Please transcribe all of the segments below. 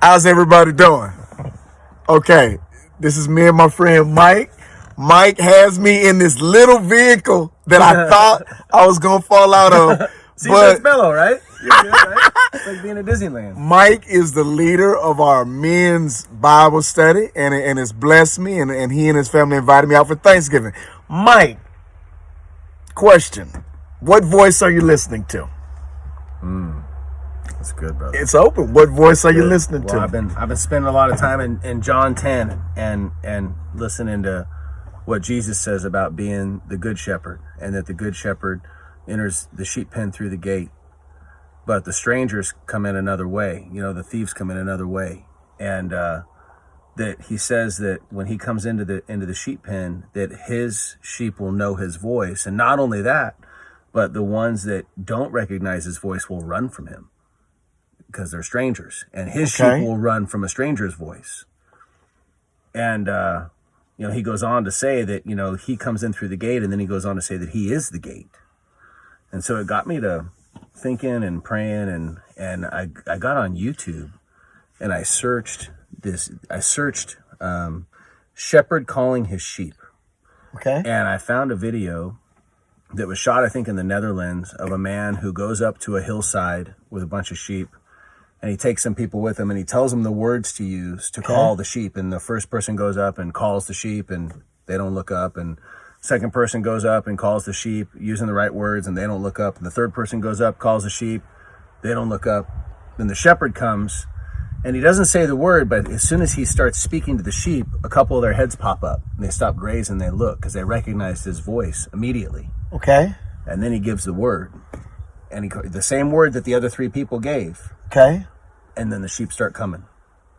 How's everybody doing? Okay, this is me and my friend Mike. Mike has me in this little vehicle that I thought I was gonna fall out of. See, that's mellow, right? You're good, right? It's like being at Disneyland. Mike is the leader of our men's Bible study, and it's blessed me, and he and his family invited me out for Thanksgiving. Mike, question: what voice are you listening to? That's good, brother. It's open. What voice are you listening to? I've been spending a lot of time in John 10 and listening to what Jesus says about being the good shepherd, and that the good shepherd enters the sheep pen through the gate, but the strangers come in another way. You know, the thieves come in another way, and that he says that when he comes into the sheep pen, that his sheep will know his voice, and not only that, but the ones that don't recognize his voice will run from him because they're strangers, and his sheep will run from a stranger's voice. And he goes on to say that he comes in through the gate, and then he goes on to say that he is the gate. And so it got me to thinking and praying, and I got on YouTube and I searched shepherd calling his sheep. Okay. And I found a video that was shot, I think, in the Netherlands, of a man who goes up to a hillside with a bunch of sheep, and he takes some people with him, and he tells them the words to use to call the sheep. And the first person goes up and calls the sheep, and they don't look up. And second person goes up and calls the sheep using the right words, and they don't look up. And the third person goes up, calls the sheep, they don't look up. Then the shepherd comes, and he doesn't say the word, but as soon as he starts speaking to the sheep, a couple of their heads pop up, and they stop grazing, they look, because they recognize his voice immediately. Okay. And then he gives the word, and the same word that the other three people gave. Okay. And then the sheep start coming,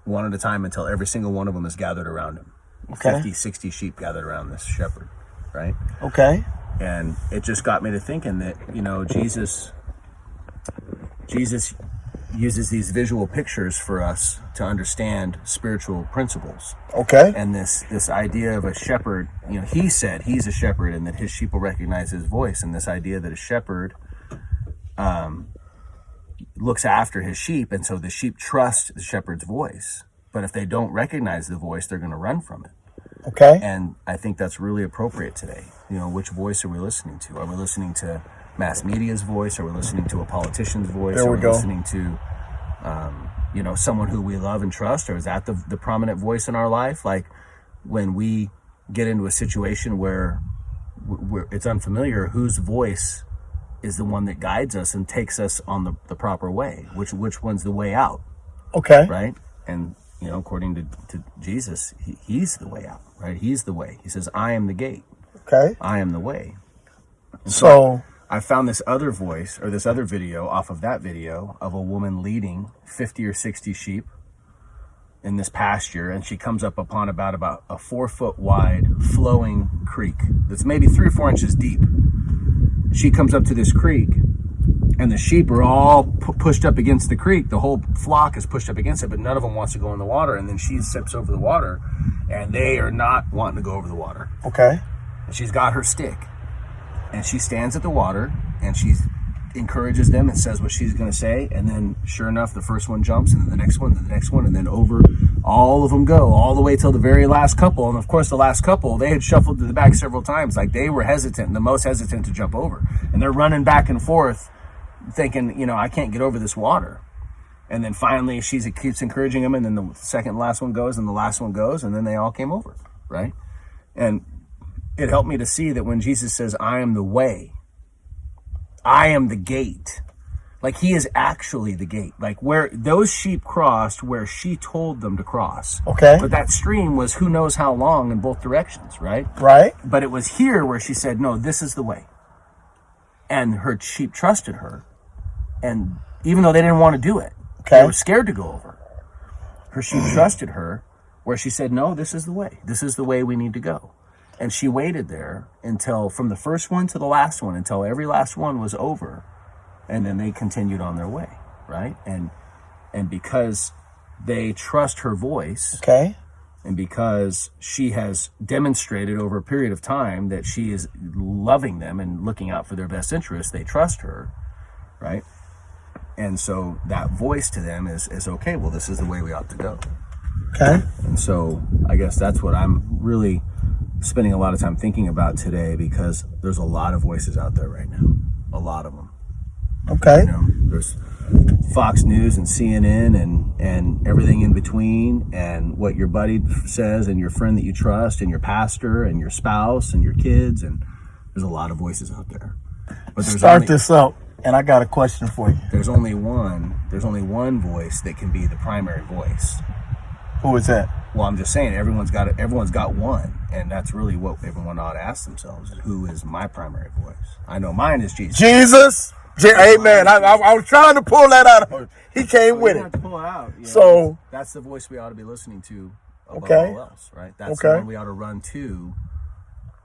one at a time, until every single one of them is gathered around him. Okay. 50, 60 sheep gathered around this shepherd, right? Okay. And it just got me to thinking that, Jesus uses these visual pictures for us to understand spiritual principles. Okay. And this idea of a shepherd, he said he's a shepherd and that his sheep will recognize his voice. And this idea that a shepherd looks after his sheep, and so the sheep trust the shepherd's voice. But if they don't recognize the voice, they're going to run from it. Okay. And I think that's really appropriate today. Which voice are we listening to? Are we listening to mass media's voice? Are we listening to a politician's voice? There we go. Listening to someone who we love and trust? Or is that the prominent voice in our life? Like when we get into a situation where it's unfamiliar, whose voice is the one that guides us and takes us on the proper way? Which one's the way out? Okay. Right? And according to Jesus, he's the way out, right? He's the way. He says, I am the gate. Okay. I am the way. And so I found this other voice, or this other video off of that video, of a woman leading 50 or 60 sheep in this pasture, and she comes up upon about a 4-foot wide flowing creek that's maybe 3 or 4 inches deep. She comes up to this creek, and the sheep are all pushed up against the creek. The whole flock is pushed up against it, but none of them wants to go in the water. And then she steps over the water, and they are not wanting to go over the water. Okay. And she's got her stick, and she stands at the water, and she encourages them and says what she's going to say. And then sure enough, the first one jumps, and then the next one, and the next one, and then over all of them go, all the way till the very last couple. And of course, the last couple, they had shuffled to the back several times. Like they were hesitant, the most hesitant to jump over. And they're running back and forth thinking, I can't get over this water. And then finally she keeps encouraging them, and then the second last one goes, and the last one goes, and then they all came over, right? And it helped me to see that when Jesus says, I am the way, I am the gate, like he is actually the gate. Like where those sheep crossed, where she told them to cross. Okay. But that stream was who knows how long in both directions, right? Right. But it was here where she said, no, this is the way. And her sheep trusted her. And even though they didn't want to do it, they were scared to go over. Her sheep trusted her, where she said, no, this is the way. This is the way we need to go. And she waited there until, from the first one to the last one, until every last one was over. And then they continued on their way, right? And because they trust her voice, and because she has demonstrated over a period of time that she is loving them and looking out for their best interests, they trust her, right? And so that voice to them is okay, well, this is the way we ought to go. Okay. And so I guess that's what I'm really spending a lot of time thinking about today, because there's a lot of voices out there right now. A lot of them. Okay. You know, there's Fox News and CNN and everything in between, and what your buddy says and your friend that you trust and your pastor and your spouse and your kids, and there's a lot of voices out there. But Start this up, and I got a question for you. There's only one voice that can be the primary voice. Who is that? Well, I'm just saying everyone's got one, and that's really what everyone ought to ask themselves: is who is my primary voice? I know mine is Jesus. Jesus. Amen. I was trying to pull that out of him. He came with You it. have to pull it out. You know? So that's the voice we ought to be listening to above Okay. all else, right? That's Okay. the one we ought to run to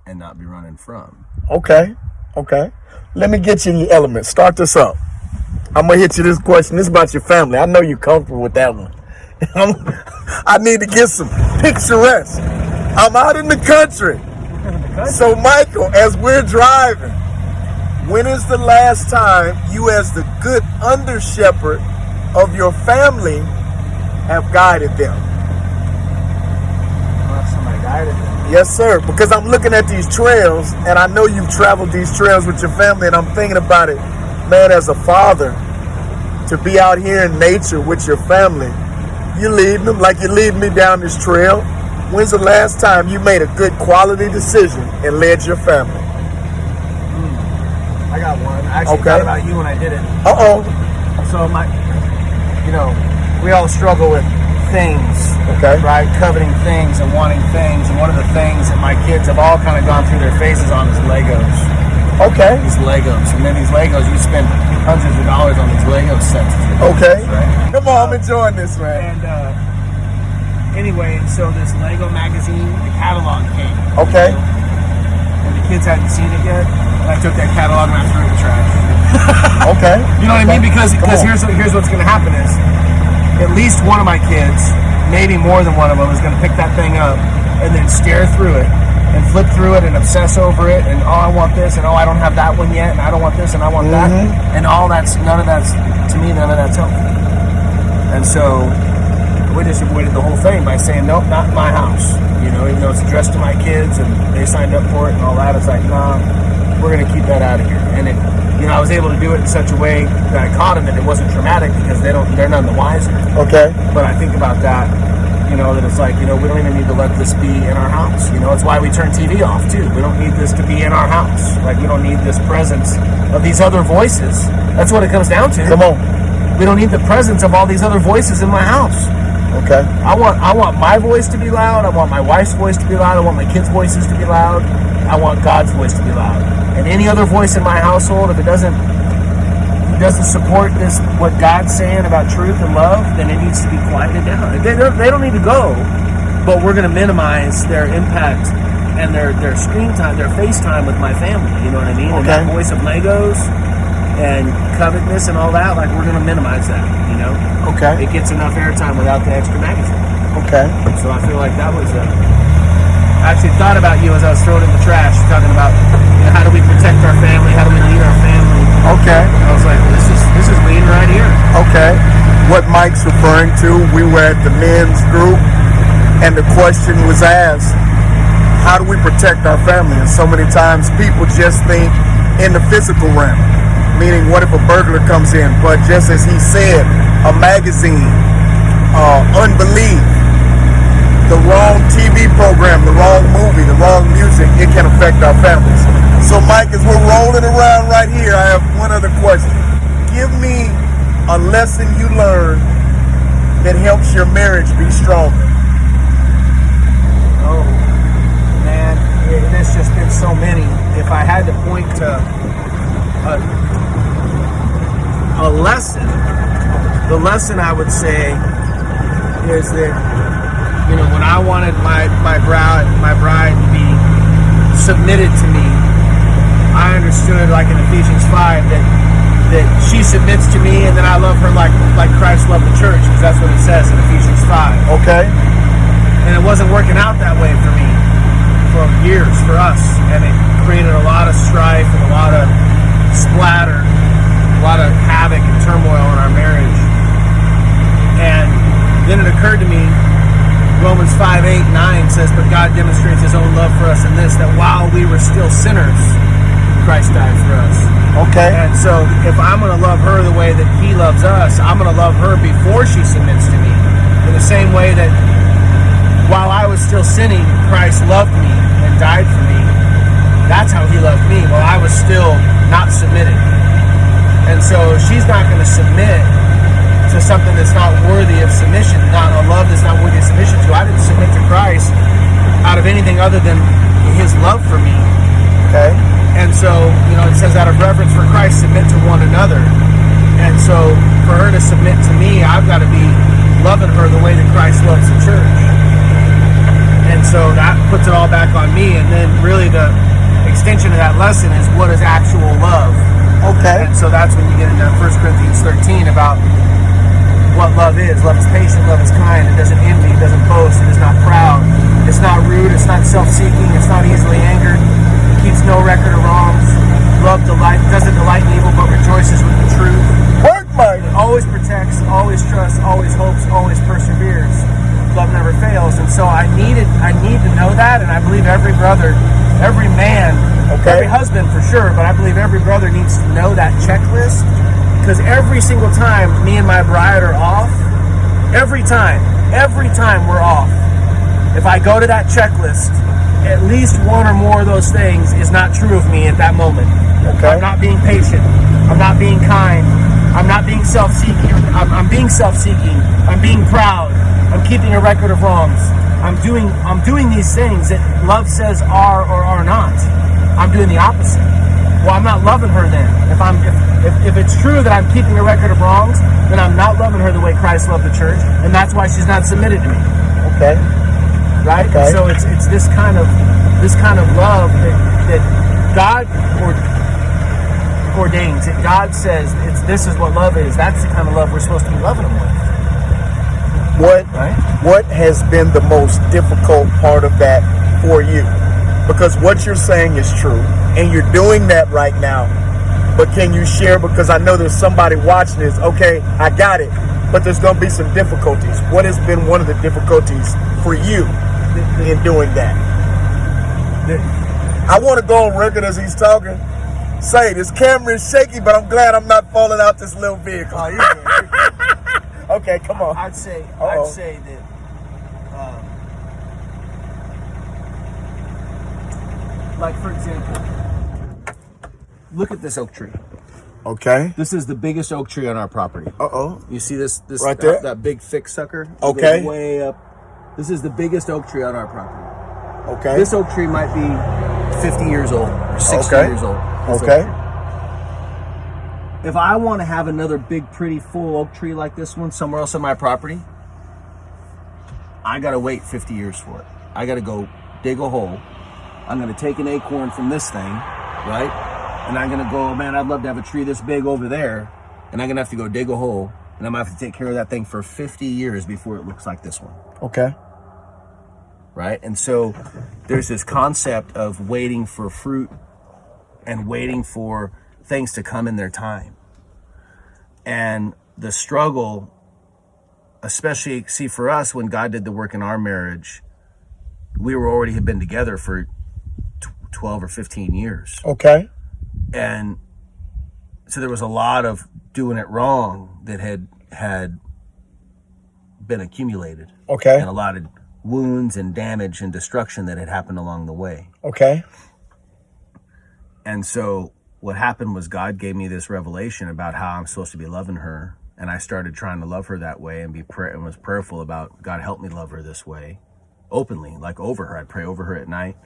and not be running from. Okay. Let me get you in the elements. Start this up. I'm gonna hit you this question. This is about your family. I know you're comfortable with that one. I need to get some picturesque. I'm out in the country. So Michael, as we're driving, when is the last time you, as the good under shepherd of your family, have guided them? Somebody guided them. Yes, sir. Because I'm looking at these trails, and I know you've traveled these trails with your family, and I'm thinking about it, man, as a father, to be out here in nature with your family. You're leading them like you're leading me down this trail. When's the last time you made a good quality decision and led your family? I got one. I actually thought about you when I did it. Uh-oh. So we all struggle with things, Okay. right? Coveting things and wanting things. And one of the things that my kids have all kind of gone through their faces on is Legos. Okay. These Legos. And then these Legos, you spend hundreds of dollars on these Lego sets. Okay. Right? Come on, I'm enjoying this, man. And anyway, so this Lego magazine, the catalog came. Okay. And the kids hadn't seen it yet. And I took that catalog and I threw it in the trash. Okay. You know what I mean? Because Come on. here's what's going to happen is at least one of my kids, maybe more than one of them, is going to pick that thing up and then stare through it and flip through it and obsess over it and, oh, I want this, and oh, I don't have that one yet, and I don't want this, and I want that, and none of that's helpful. And so we just avoided the whole thing by saying, nope, not in my house. You know, even though it's addressed to my kids and they signed up for it and all that, it's like, nah, we're going to keep that out of here. And I was able to do it in such a way that I caught them that it wasn't traumatic, because they're none the wiser. Okay. But I think about that, that it's like, we don't even need to let this be in our house. It's why we turn TV off too. We don't need this to be in our house. Like, we don't need this presence of these other voices. That's what it comes down to. Come on. We don't need the presence of all these other voices in my house. Okay. I want my voice to be loud. I want my wife's voice to be loud. I want my kids' voices to be loud. I want God's voice to be loud. And any other voice in my household, if it doesn't support what God's saying about truth and love, then it needs to be quieted down. They don't need to go, but we're going to minimize their impact and their screen time, their FaceTime with my family. You know what I mean? And that voice of Legos and covetousness and all that, like, we're going to minimize that. Okay. It gets enough airtime without the extra magazine. Okay. So I feel like that was I actually thought about you as I was throwing it in the trash, talking about how do we protect our family, how do we lead our family. Okay. I was like, this is leading right here. Okay. What Mike's referring to, we were at the men's group, and the question was asked, how do we protect our family? And so many times people just think in the physical realm, meaning what if a burglar comes in? But just as he said, a magazine, unbelief, the wrong TV program, the wrong movie, the wrong music, it can affect our families. So Mike, as we're rolling around right here, I have one other question. Give me a lesson you learned that helps your marriage be stronger. Oh, man, there's just been so many. If I had to point to a lesson, the lesson I would say is that, when I wanted my bride to be submitted to me, I understood, like in Ephesians 5, that she submits to me, and then I love her like Christ loved the church, because that's what it says in Ephesians 5. Okay. And it wasn't working out that way for me for years, for us, and it created a lot of strife and a lot of splatter. a lot of havoc and turmoil in our marriage. And then it occurred to me, Romans 5:8-9 says, "But God demonstrates his own love for us in this, that while we were still sinners, Christ died for us." Okay. And so if I'm going to love her the way that he loves us, I'm going to love her before she submits to me. In the same way that while I was still sinning, Christ loved me and died for me. That's how he loved me, while I was still not submitted. And so she's not going to submit to something that's not worthy of submission, not a love that's not worthy of submission to. I didn't submit to Christ out of anything other than his love for me. Okay. And so, it says out of reverence for Christ, submit to one another. And so for her to submit to me, I've got to be loving her the way that Christ loves the church. And so that puts it all back on me. And then really the extension of that lesson is, what is actual love? Okay. And so that's when you get into 1 Corinthians 13 about what love is. Love is patient, love is kind, it doesn't envy, it doesn't boast, it is not proud, it's not rude, it's not self-seeking, it's not easily angered, it keeps no record of wrongs. Love doesn't delight in evil, but rejoices with the truth. Work, Mike. It always protects, always trusts, always hopes, always perseveres. Love never fails. And so I need to know that, and I believe every brother, every man, every husband for sure, but I believe every brother needs to know that checklist. Because every single time me and my bride are off, every time we're off, if I go to that checklist, at least one or more of those things is not true of me at that moment. Okay. I'm not being patient. I'm not being kind. I'm not being self-seeking. I'm being self-seeking. I'm being proud. I'm keeping a record of wrongs. I'm doing these things that love says are or are not. I'm doing the opposite. Well, I'm not loving her then. If it's true that I'm keeping a record of wrongs, then I'm not loving her the way Christ loved the church, and that's why she's not submitted to me. Okay. Right? Okay. So it's this kind of love that God ordains. That God says this is what love is. That's the kind of love we're supposed to be loving them with. What has been the most difficult part of that for you? Because what you're saying is true, and you're doing that right now. But can you share, because I know there's somebody watching this, okay, I got it, but there's going to be some difficulties. What has been one of the difficulties for you in doing that? I want to go on record as he's talking. Say, this camera is shaky, but I'm glad I'm not falling out this little vehicle. Oh, you're good. Okay, come on. I'd say that like, for example, look at this oak tree. Okay. This is the biggest oak tree on our property. Uh-oh. You see this right there? That big thick sucker? It Okay. goes way up. This is the biggest oak tree on our property. Okay. This oak tree might be 50 years old, 60 years old. Okay. If I want to have another big, pretty, full oak tree like this one somewhere else on my property, I got to wait 50 years for it. I got to go dig a hole. I'm going to take an acorn from this thing, right? And I'm going to go, man, I'd love to have a tree this big over there. And I'm going to have to go dig a hole. And I'm going to have to take care of that thing for 50 years before it looks like this one. Okay. Right? And so there's this concept of waiting for fruit and waiting for things to come in their time. And the struggle, especially, see, for us, when God did the work in our marriage, we had been together for 12 or 15 years. Okay. And so there was a lot of doing it wrong that had been accumulated. Okay. And a lot of wounds and damage and destruction that had happened along the way. Okay. And so what happened was God gave me this revelation about how I'm supposed to be loving her. And I started trying to love her that way and was prayerful about, God, help me love her this way, openly, like over her. I'd pray over her at night,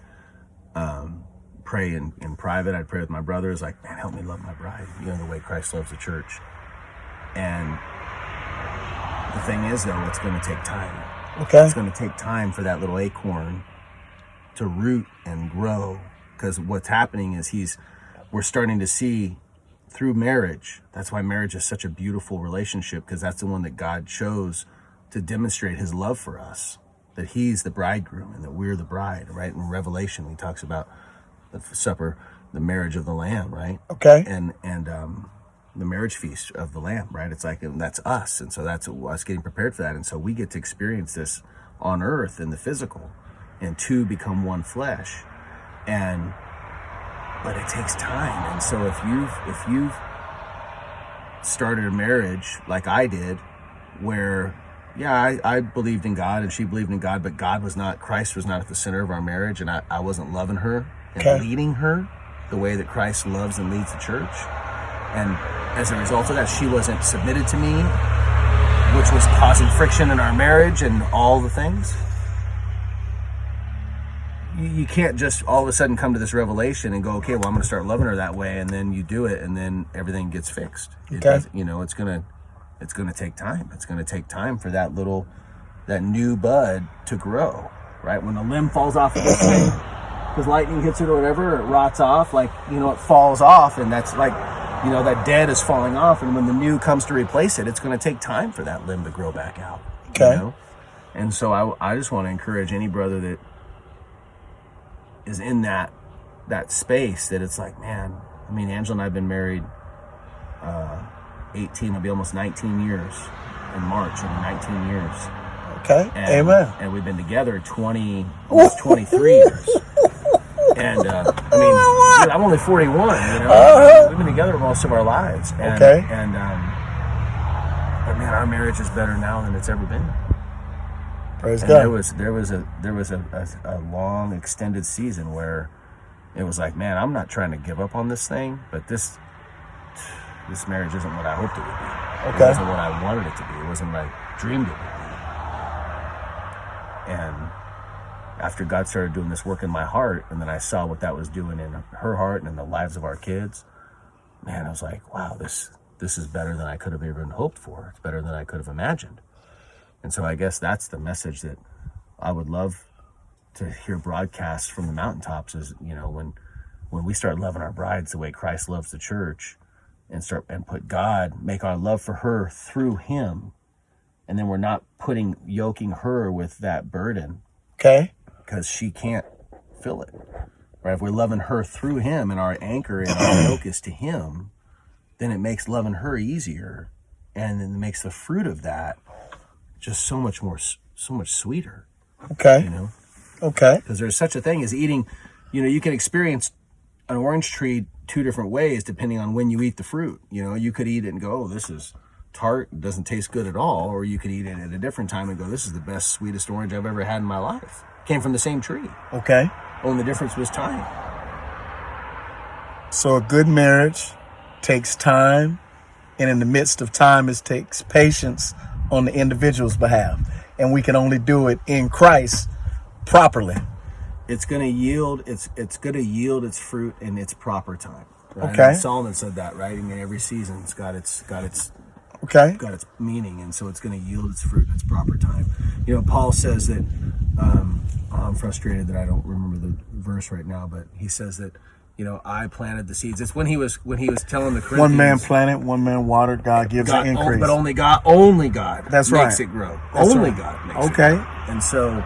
pray in private. I'd pray with my brothers, like, man, help me love my bride, the way Christ loves the church. And the thing is, though, it's going to take time. Okay. It's going to take time for that little acorn to root and grow, because what's happening is we're starting to see through marriage. That's why marriage is such a beautiful relationship, because that's the one that God chose to demonstrate his love for us, that he's the bridegroom and that we're the bride, right? In Revelation, he talks about the supper, the marriage of the Lamb, right? Okay. And the marriage feast of the Lamb, right? It's like, and that's us. And so that's us getting prepared for that. And so we get to experience this on earth in the physical, and two become one flesh. But it takes time. And so if you've started a marriage like I did, where I believed in God and she believed in God, but Christ was not at the center of our marriage, and I wasn't loving her and leading her the way that Christ loves and leads the church. And as a result of that, she wasn't submitted to me, which was causing friction in our marriage and all the things. You can't just all of a sudden come to this revelation and go, okay, well, I'm going to start loving her that way, and then you do it, and then everything gets fixed. It's gonna take time. It's gonna take time for that new bud to grow, right? When a limb falls off of this thing, because lightning hits it or whatever, it rots off, it falls off, and that's like, that dead is falling off, and when the new comes to replace it, it's going to take time for that limb to grow back out. And so I just want to encourage any brother that is in that space, that it's like, man, I mean, Angela and I have been married 18, it'll be almost 19 years in March. It'll be 19 years. Okay. Amen. And we've been together almost 23 years. And dude, I'm only 41. We've been together most of our lives. And, but man, our marriage is better now than it's ever been. Praise God. There was a long extended season where it was like, man, I'm not trying to give up on this thing, but this marriage isn't what I hoped it would be. It wasn't what I wanted it to be. It wasn't what I dreamed it would be. And after God started doing this work in my heart, and then I saw what that was doing in her heart and in the lives of our kids, man, I was like, wow, this is better than I could have even hoped for. It's better than I could have imagined. And so I guess that's the message that I would love to hear broadcast from the mountaintops is, when we start loving our brides the way Christ loves the church, and make our love for her through him, and then we're not yoking her with that burden. Because she can't fill it. Right? If we're loving her through him, and our anchor and our yoke is to him, then it makes loving her easier, and then it makes the fruit of that just so much sweeter. Because there's such a thing as eating, you can experience an orange tree two different ways depending on when you eat the fruit. You could eat it and go, oh, this is tart, it doesn't taste good at all. Or you could eat it at a different time and go, this is the best, sweetest orange I've ever had in my life. Came from the same tree. Only the difference was time. So a good marriage takes time, and in the midst of time, it takes patience on the individual's behalf. And we can only do it in Christ properly. It's going to yield its fruit in its proper time. Right? And Solomon said that, right? I mean, every season's got its meaning, and so it's going to yield its fruit in its proper time. Paul says that I'm frustrated that I don't remember the verse right now, but he says that I planted the seeds. It's when he was telling the Corinthians, one man planted, one man watered, God gives the increase. But only God makes it grow. God makes it grow. And so,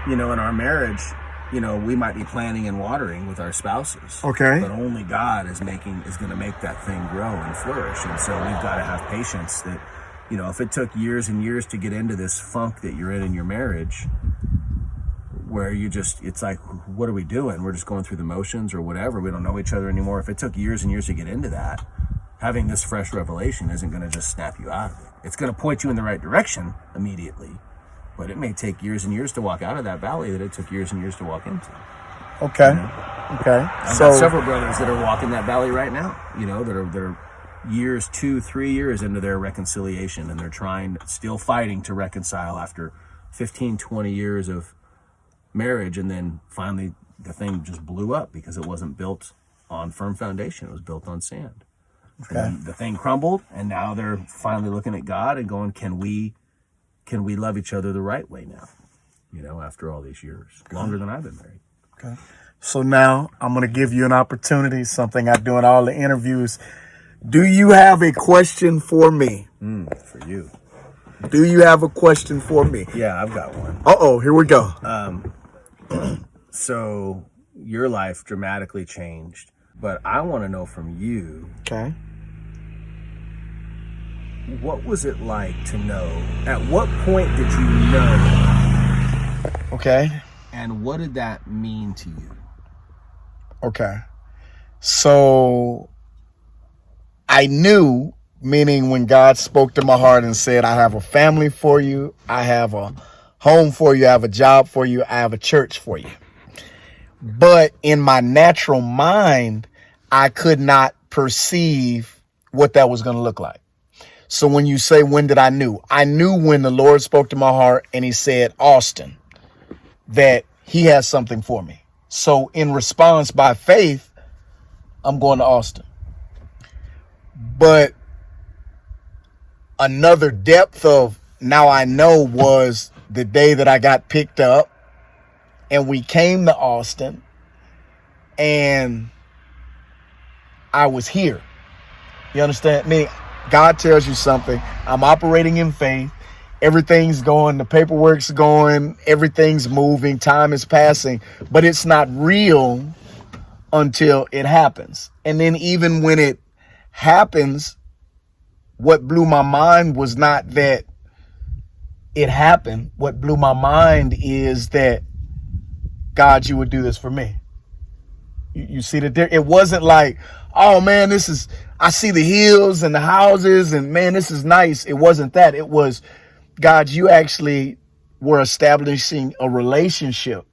in our marriage, we might be planting and watering with our spouses. But only God is going to make that thing grow and flourish. And so we've got to have patience that, if it took years and years to get into this funk that you're in your marriage, where it's like, what are we doing? We're just going through the motions or whatever. We don't know each other anymore. If it took years and years to get into that, having this fresh revelation isn't going to just snap you out of it. It's going to point you in the right direction immediately. But it may take years and years to walk out of that valley that it took years and years to walk into. I've got several brothers that are walking that valley right now, that are years, 2-3 years into their reconciliation, and they're still fighting to reconcile after 15-20 years of marriage, and then finally the thing just blew up because it wasn't built on firm foundation. It was built on sand. And the thing crumbled, and now they're finally looking at God and going, can we love each other the right way now, after all these years, longer than I've been married. So now I'm going to give you an opportunity, something I do in all the interviews. Do you have a question for me? For you. Do you have a question for me? Yeah, I've got one. Here we go. So your life dramatically changed, but I want to know from you. what was it like to know? At what point did you know? Okay. And what did that mean to you? Okay. So I knew, meaning when God spoke to my heart and said, I have a family for you, I have a home for you, I have a job for you, I have a church for you. But in my natural mind, I could not perceive what that was going to look like. So when you say, when did I knew? I knew when the Lord spoke to my heart and he said, Austin, that he has something for me. So in response by faith, I'm going to Austin. But another depth of now I know was the day that I got picked up and we came to Austin and I was here. You understand me? God tells you something. I'm operating in faith. Everything's going, the paperwork's going, everything's moving, time is passing, but it's not real until it happens. And then even when it happens, what blew my mind was not that it happened. What blew my mind is that, God, you would do this for me. You see that it wasn't like, oh man, I see the hills and the houses and man, this is nice. It wasn't that. It was, God, you actually were establishing a relationship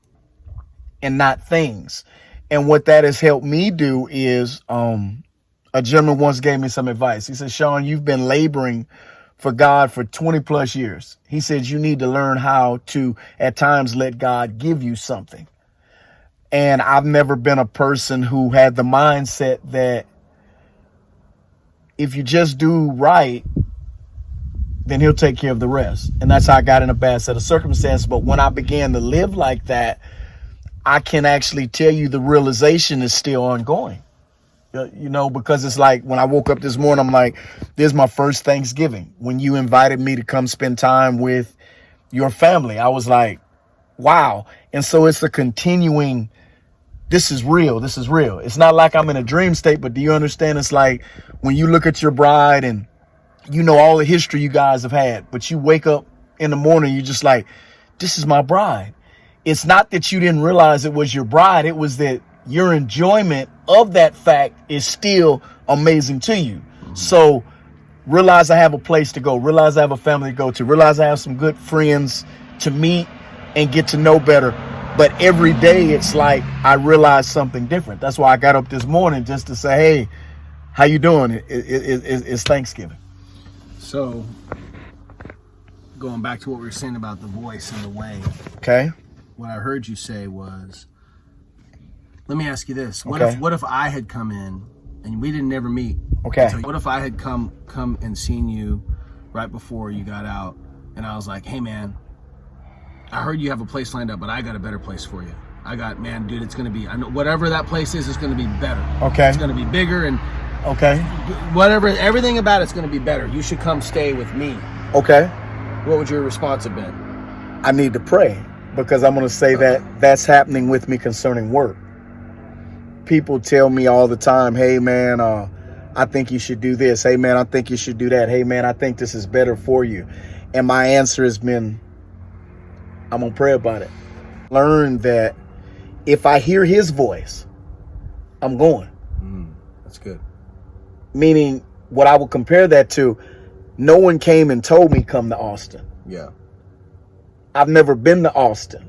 and not things. And what that has helped me do is, a gentleman once gave me some advice. He said, Sean, you've been laboring for God for 20 plus years. He said, you need to learn how to, at times, let God give you something. And I've never been a person who had the mindset that if you just do right, then he'll take care of the rest. And that's how I got in a bad set of circumstances. But when I began to live like that, I can actually tell you the realization is still ongoing. You know, because it's like when I woke up this morning, I'm like, this is my first Thanksgiving. When you invited me to come spend time with your family, I was like, wow. And so it's a continuing, this is real. This is real. It's not like I'm in a dream state, but do you understand? It's like when you look at your bride and you know all the history you guys have had, but you wake up in the morning, you're just like, this is my bride. It's not that you didn't realize it was your bride. It was that your enjoyment of that fact is still amazing to you. Mm-hmm. So realize I have a place to go. Realize I have a family to go to. Realize I have some good friends to meet and get to know better. But every day it's like I realize something different. That's why I got up this morning just to say, hey, how you doing? It's Thanksgiving. So going back to what we were saying about the voice and the way. Okay. What I heard you say was, let me ask you this. Okay. What if I had come in and we didn't never meet? Okay. What if I had come and seen you right before you got out and I was like, hey man, I heard you have a place lined up, but I got a better place for you. Man, dude, it's going to be, I know whatever that place is, it's going to be better. Okay. It's going to be bigger and okay. Whatever, everything about it's going to be better. You should come stay with me. Okay. What would your response have been? I need to pray because I'm going to say that that's happening with me concerning work. People tell me all the time, hey man, I think you should do this. Hey man, I think you should do that. Hey man, I think this is better for you. And my answer has been, I'm going to pray about it. Learn that if I hear his voice, I'm going. That's good. Meaning what I would compare that to, no one came and told me come to Austin. Yeah. I've never been to Austin.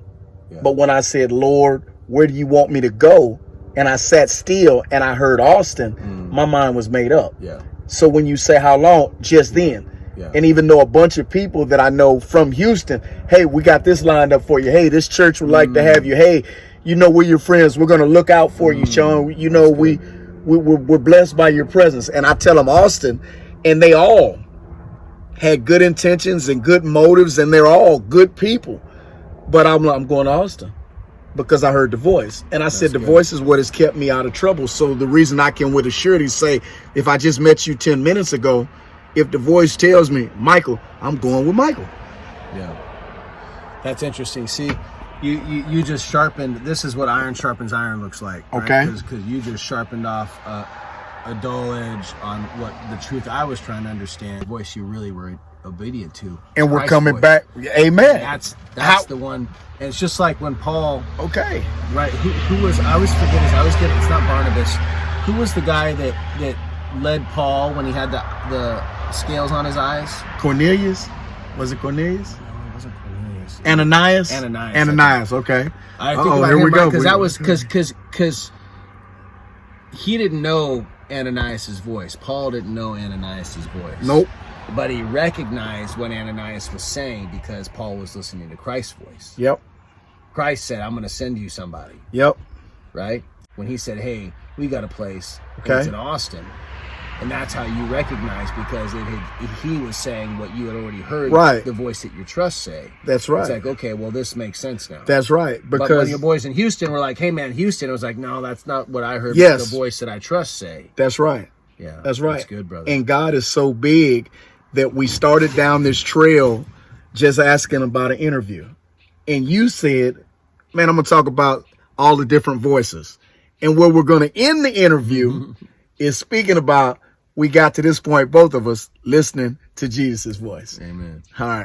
Yeah. But when I said, Lord, where do you want me to go? And I sat still and I heard Austin, my mind was made up. Yeah. So when you say how long, just then. Yeah. And even though a bunch of people that I know from Houston, hey, we got this lined up for you. Hey, this church would like to have you. Hey, you know, we're your friends. We're going to look out for you, Sean. You know, we're blessed by your presence. And I tell them Austin, and they all had good intentions and good motives, and they're all good people. But I'm going to Austin because I heard the voice. And I said the voice is what has kept me out of trouble. So the reason I can with a surety say, if I just met you 10 minutes ago, if the voice tells me, Michael, I'm going with Michael. Yeah. That's interesting. See, you just sharpened, this is what iron sharpens iron looks like. Right? Okay. Because you just sharpened off a a dull edge on what the truth I was trying to understand. The voice you really were obedient to. And we're Christ's coming voice. back. Amen. That's How- the one. And it's just like when Paul, Okay. right? Who was? I always forget his. I always get it. It's not Barnabas. Who was the guy that led Paul when he had the scales on his eyes? Cornelius? Was it Cornelius? No, it wasn't Cornelius. Ananias? Ananias. Ananias, okay. I think Uh-oh, about here him we go. because that was because he didn't know Ananias' voice. Paul didn't know Ananias' voice. Nope. But he recognized what Ananias was saying because Paul was listening to Christ's voice. Yep. Christ said, "I'm going to send you somebody." Yep. Right? When he said, "Hey, we got a place. Okay. It's in Austin." And that's how you recognize, because he was saying what you had already heard, Right. the voice that you trust say. That's right. It's like, okay, well, this makes sense now. That's right. But when Because your boys in Houston were like, "Hey, man, Houston," I was like, "No, that's not what I heard. Yes. The voice that I trust say." that's right. Yeah, That's right. That's good, brother. And God is so big that we started down this trail just asking about an interview. And you said, man, I'm going to talk about all the different voices. And where we're going to end the interview is speaking about we got to this point, both of us listening to Jesus' voice. Amen. All right.